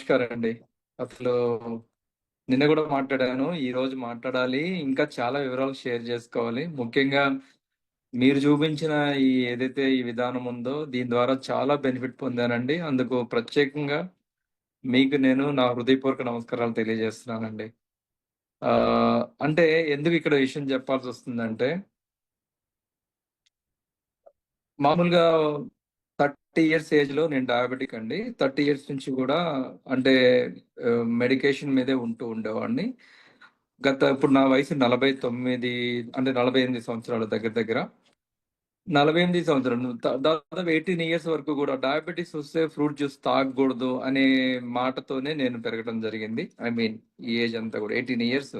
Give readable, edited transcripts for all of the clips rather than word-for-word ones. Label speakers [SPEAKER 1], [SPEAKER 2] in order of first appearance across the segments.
[SPEAKER 1] నమస్కారం అండి. అసలు నిన్న కూడా మాట్లాడాను. ఈ రోజు మాట్లాడాలి. ఇంకా చాలా వివరాలు షేర్ చేసుకోవాలి. ముఖ్యంగా మీరు చూపించిన ఏదైతే ఈ విధానం ఉందో దీని ద్వారా చాలా బెనిఫిట్ పొందానండి. అందుకు ప్రత్యేకంగా మీకు నేను నా హృదయపూర్వక నమస్కారాలు తెలియజేస్తున్నానండి. అంటే ఎందుకు ఇక్కడ విషయం చెప్పాల్సొస్తుందంటే, మామూలుగా 30 ఇయర్స్ ఏజ్‌లో నేను డయాబెటిక్ అండి. 30 ఇయర్స్ నుంచి కూడా అంటే మెడికేషన్ మీదే ఉంటూ ఉండేవాడిని. ఇప్పుడు నా వయసు 49 అంటే 48 సంవత్సరాలు దగ్గర దగ్గర. 48 సంవత్సరాలు. దాదాపు 18 ఇయర్స్ వరకు కూడా డయాబెటిస్ వస్తే ఫ్రూట్ జ్యూస్ తాగకూడదు అనే మాటతోనే నేను పెరగడం జరిగింది. ఐ మీన్ ఈ ఏజ్ అంతా కూడా 18 ఇయర్స్.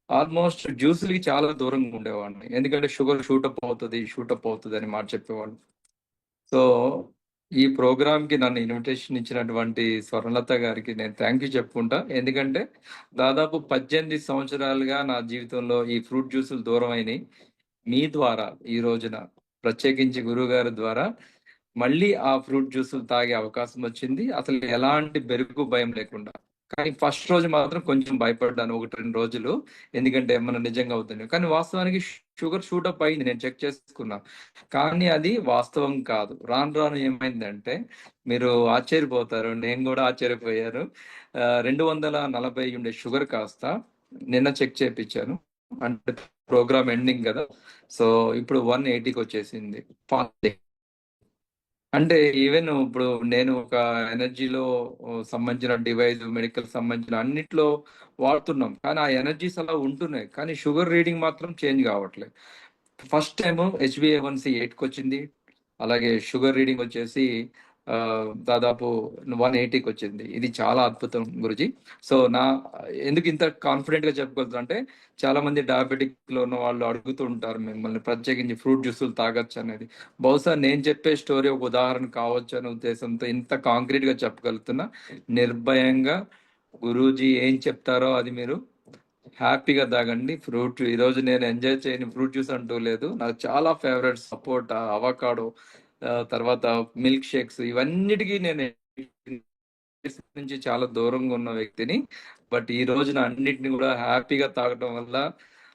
[SPEAKER 1] ఆల్మోస్ట్ జ్యూస్‌లకి చాలా దూరంగా ఉండేవాడిని. ఎందుకంటే షుగర్ షూటప్ అవుతది అని మాట చెప్పేవాళ్ళు. సో, ఈ ప్రోగ్రామ్‌కి నన్ను ఇన్విటేషన్ ఇచ్చినటువంటి స్వర్ణలత గారికి నేను థాంక్ యూ చెప్పుకుంటా. ఎందుకంటే దాదాపు 18 సంవత్సరాలుగా నా జీవితంలో ఈ ఫ్రూట్ జ్యూసులు దూరమైనయి. మీ ద్వారా ఈ రోజున ప్రత్యేకించి గురువుగారి ద్వారా మళ్ళీ ఆ ఫ్రూట్ జ్యూసులు తాగే అవకాశం వచ్చింది. అసలు ఎలాంటి బెరుకు భయం లేకుండా. కానీ ఫస్ట్ రోజు మాత్రం కొంచెం భయపడ్డాను 1, 2 రోజులు. ఎందుకంటే ఏమన్నా నిజంగా అవుతుందేమో. కానీ వాస్తవానికి షుగర్ షూటప్ అయింది. నేను చెక్ చేసుకున్నా. కానీ అది వాస్తవం కాదు. రాను రాను ఏమైందంటే మీరు ఆశ్చర్యపోతారు. నేను గూడా ఆశ్చర్యపోయాను. 240 ఉండే షుగర్ కాస్త నిన్న చెక్ చేపిచ్చాను. అంటే ప్రోగ్రామ్ ఎండింగ్ గదా! సో, ఇప్పుడు 180కి వచ్చేసింది. ఫాస్టింగ్. అంటే ఈవెన్ ఇప్పుడు నేను ఒక ఎనర్జీలో సంబంధించిన డివైస్, మెడికల్ సంబంధించిన అన్నిట్లో వాడుతున్నాం. కానీ ఆ ఎనర్జీస్ అలా ఉంటున్నాయి. కానీ షుగర్ రీడింగ్ మాత్రం చేంజ్ కావట్లేదు. ఫస్ట్ టైము హెచ్‌బీఏ1సీ 8కొచ్చింది. అలాగే షుగర్ రీడింగ్ వచ్చేసి దాదాపు 180కి వచ్చింది. ఇది చాలా అద్భుతం గురూజీ. సో, ఎందుకు ఇంత కాన్ఫిడెంట్‌గా చెప్పగలుగుతున్నా అంటే చాలా మంది డయాబెటిక్‌లో ఉన్న వాళ్ళు అడుగుతూ ఉంటారు మిమ్మల్ని ప్రత్యేకించి ఫ్రూట్ జ్యూసులు తాగొచ్చా అనేది. బహుశా నేను చెప్పే స్టోరీ ఒక ఉదాహరణ కావచ్చు అనే ఉద్దేశంతో ఇంత కాంక్రీట్‌గా చెప్పగలుగుతున్నా. నిర్భయంగా గురూజీ ఏం చెప్తారో అది మీరు హ్యాపీగా తాగండి. ఈరోజు నేను ఎంజాయ్ చేయని ఫ్రూట్ జ్యూస్ అంటూ లేదు. నాకు చాలా ఫేవరెట్ సపోటా, అవకాడో, తర్వాత మిల్క్ షేక్స్ ఇవన్నిటికి నేను నుంచి చాలా దూరంగా ఉన్న వ్యక్తిని. బట్ ఈ రోజున అన్నిటిని కూడా హ్యాపీగా తాగటం వల్ల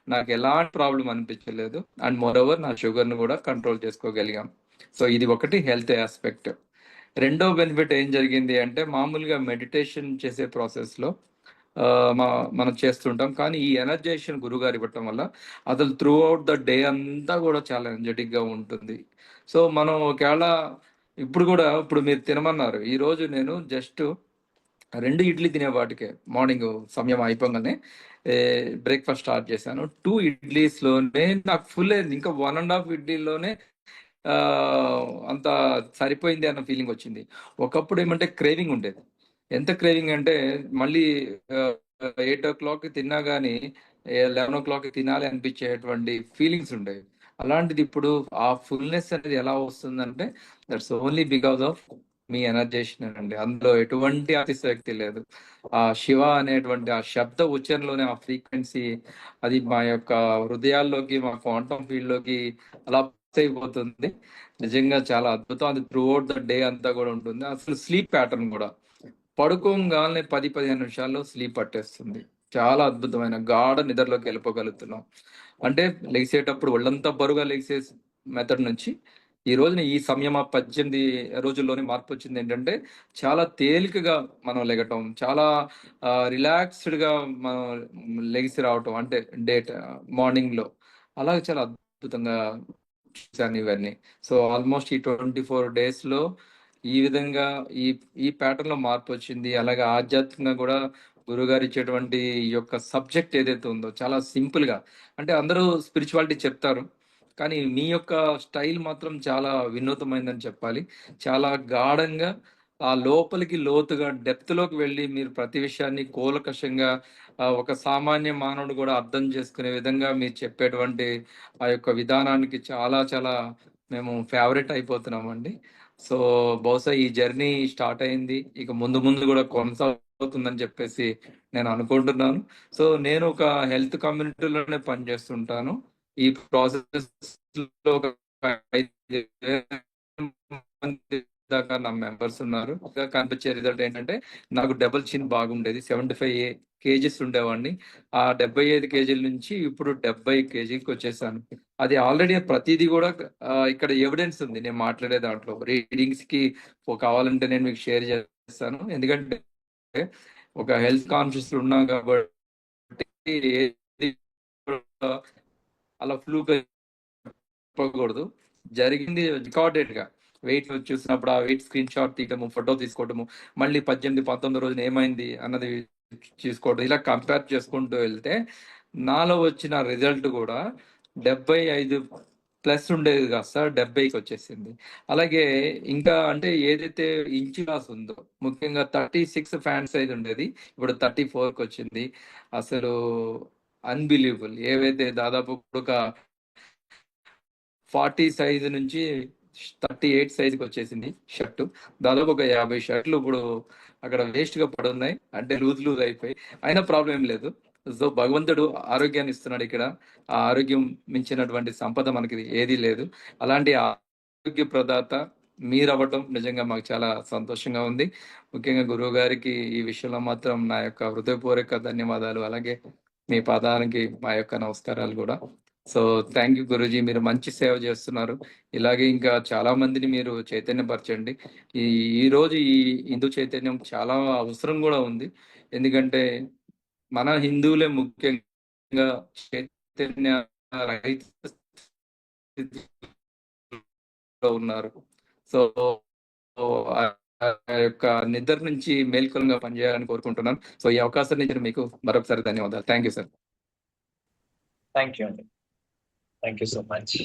[SPEAKER 1] నాకు ఎలాంటి ప్రాబ్లమ్ అనిపించలేదు. అండ్ మోరోవర్ నా షుగర్‌ని కూడా కంట్రోల్ చేసుకోగలిగాం. సో, ఇది ఒకటి హెల్త్ యాస్పెక్ట్. రెండో బెనిఫిట్ ఏం జరిగింది అంటే మామూలుగా మెడిటేషన్ చేసే ప్రాసెస్‌లో ఆహ్, మ మనం చేస్తుంటాం. కానీ ఈ ఎనర్జైజేషన్ గురువుగారు ఇవ్వటం వల్ల అసలు త్రూ ఔట్ ద డే అంతా కూడా చాలా ఎనర్జెటిక్‌గా ఉంటుంది. సో, మనం ఒకవేళ ఇప్పుడు మీరు తినమన్నారు. ఈరోజు నేను జస్ట్ 2 ఇడ్లీ తినేవాటికే మార్నింగ్ సమయం అయిపోగానే బ్రేక్‌ఫాస్ట్ స్టార్ట్ చేశాను. 2 ఇడ్లీస్‌లోనే నాకు ఫుల్ అయింది. ఇంకా 1 ½ ఇడ్లీలోనే అంత సరిపోయింది అన్న ఫీలింగ్ వచ్చింది. ఒకప్పుడు ఏమంటే క్రేవింగ్ ఉండేది. ఎంత క్రేవింగ్ అంటే మళ్ళీ 8:00కి తిన్నా గాని 11:00కి తినాలి అనిపించేటువంటి ఫీలింగ్స్ ఉండేవి. అలాంటిది ఇప్పుడు ఆ ఫుల్‌నెస్ అనేది ఎలా వస్తుందంటే దట్స్ ఓన్లీ బికాస్ ఆఫ్ మీ ఎనర్జేషన్ అండి. అందులో ఎటువంటి అతిశయోక్తి లేదు. ఆ శివ అనేటువంటి ఆ శబ్ద ఉచ్చారణలోనే ఆ ఫ్రీక్వెన్సీ అది మా యొక్క హృదయాల్లోకి, మా క్వాంటమ్ ఫీల్డ్‌లోకి అలా పాస్ అయిపోతుంది. నిజంగా చాలా అద్భుతం. అది త్రూ ఔట్ ద డే అంతా కూడా ఉంటుంది. అసలు స్లీప్ ప్యాటర్న్ కూడా పడుకోంగాల్నే 10, 15 నిమిషాల్లో స్లీప్ పట్టేస్తుంది. చాలా అద్భుతమైన గాఢ నిద్రలోకి వెళ్ళిపోగలుగుతున్నాం. అంటే లెగిసేటప్పుడు ఒళ్ళంతా బరువుగా లెగిసే మెథడ్ నుంచి ఈ రోజున ఈ సమయం 18 రోజుల్లోనే మార్పొచ్చిందేంటంటే, చాలా తేలికగా మనం లెగటం, చాలా రిలాక్స్‌డ్‌గా మనం లెగిసి రావటం అంటే మార్నింగ్‌లో. అలాగే చాలా అద్భుతంగా చూసాను ఇవన్నీ. సో, ఆల్మోస్ట్ ఈ 24 డేస్‌లో ఈ విధంగా ఈ ఈ ప్యాటర్న్‌లో మార్పొచ్చింది. అలాగే ఆధ్యాత్మికంగా గూడా గురువుగారు ఇచ్చేటువంటి ఈ యొక్క సబ్జెక్ట్ ఏదైతే ఉందో చాలా సింపుల్‌గా అంటే అందరూ స్పిరిచువాలిటీ చెప్తారు. కానీ మీ యొక్క స్టైల్ మాత్రం చాలా వినూతమైందని చెప్పాలి. చాలా గాఢంగా ఆ లోపలికి లోతుగా డెప్త్‌లోకి వెళ్లి మీరు ప్రతి విషయాన్ని కూలంకషంగా ఒక సామాన్య మానవుడు గూడా అర్థం చేసుకునే విధంగా మీరు చెప్పేటువంటి ఆ యొక్క విధానానికి చాలా చాలా మేము ఫేవరెట్ అయిపోతున్నామండి. సో, బహుశా ఈ జర్నీ స్టార్ట్ అయింది. ఇక ముందు ముందు గూడా కొనసాగుతుందని చెప్పేసి నేను అనుకుంటున్నాను. సో, నేను ఒక హెల్త్ కమ్యూనిటీలోనే పనిచేస్తుంటాను. ఈ ప్రాసెస్‌లో ఒక 5,000 మంది దాకా నా మెంబర్స్ ఉన్నారు. ఇంకా కనిపించే రిజల్ట్ ఏంటంటే నాకు డబుల్ చిన్ బాగుండేది. 75 కేజీస్ ఉండేవాడిని. ఆ 75 కేజీల నుంచి ఇప్పుడు 70 కేజీకి వచ్చేసాను. అది ఆల్రెడీ ప్రతిదీ కూడా ఇక్కడ ఎవిడెన్స్ ఉంది నేను మాట్లాడే దాంట్లో. రీడింగ్స్ కి కావాలంటే నేను మీకు షేర్ చేస్తాను. ఎందుకంటే ఒక హెల్త్ కాన్షియస్ ఉన్నాం కాబట్టి ఏది కూడా అలా ఫ్లూగా చెప్పకూడదు. జరిగింది రికార్డెడ్ గా వెయిట్ చూసినప్పుడు ఆ వెయిట్ స్క్రీన్ షాట్ తీయటము, ఫోటో తీసుకోవటము, మళ్ళీ 18, 19 రోజున ఏమైంది అన్నది చూసుకోవడం, ఇలా కంపేర్ చేసుకుంటూ వెళ్తే నాలో వచ్చిన రిజల్ట్ కూడా 75 ప్లస్ ఉండేది కాదు సార్, 70కి వచ్చేసింది. అలాగే ఇంకా అంటే ఏదైతే ఇంచు లాస్ ఉందో, ముఖ్యంగా 36 ఫ్యాన్ సైజ్ ఉండేది, ఇప్పుడు 34కి వచ్చింది. అసలు అన్బిలీవబుల్. ఏవైతే దాదాపు ఒక 40 సైజ్ నుంచి 38 సైజ్కి వచ్చేసింది షర్టు. దాదాపు ఒక 50 షర్ట్లు ఇప్పుడు అక్కడ వేస్ట్ గా పడున్నాయి, అంటే లూజ్ అయిపోయి. అయినా ప్రాబ్లం ఏం లేదు. సో భగవంతుడు ఆరోగ్యాన్ని ఇస్తున్నాడు ఇక్కడ. ఆ ఆరోగ్యం మించినటువంటి సంపద మనకి ఏదీ లేదు. అలాంటి ఆరోగ్య ప్రదాత మీరవ్వటం నిజంగా మాకు చాలా సంతోషంగా ఉంది. ముఖ్యంగా గురువు గారికి ఈ విషయంలో మాత్రం నా యొక్క హృదయపూర్వక ధన్యవాదాలు. అలాగే మీ పాదానికి మా యొక్క నమస్కారాలు కూడా. సో థ్యాంక్ యూ గురూజీ, మీరు మంచి సేవ చేస్తున్నారు. ఇలాగే ఇంకా చాలా మందిని మీరు చైతన్యపరచండి. ఈ రోజు ఈ హిందూ చైతన్యం చాలా అవసరం కూడా ఉంది. ఎందుకంటే మన హిందువులే ముఖ్యంగా చైతన్య రహిత స్థితిలో ఉన్నారు. సో ఆ యొక్క నిద్ర నుంచి మేల్కొలంగా పనిచేయాలని కోరుకుంటున్నాను. సో ఈ అవకాశాన్ని ఇచ్చిన మీకు మరొకసారి ధన్యవాదాలు. Thank you sir.
[SPEAKER 2] Thank you అండి. Thank you so much.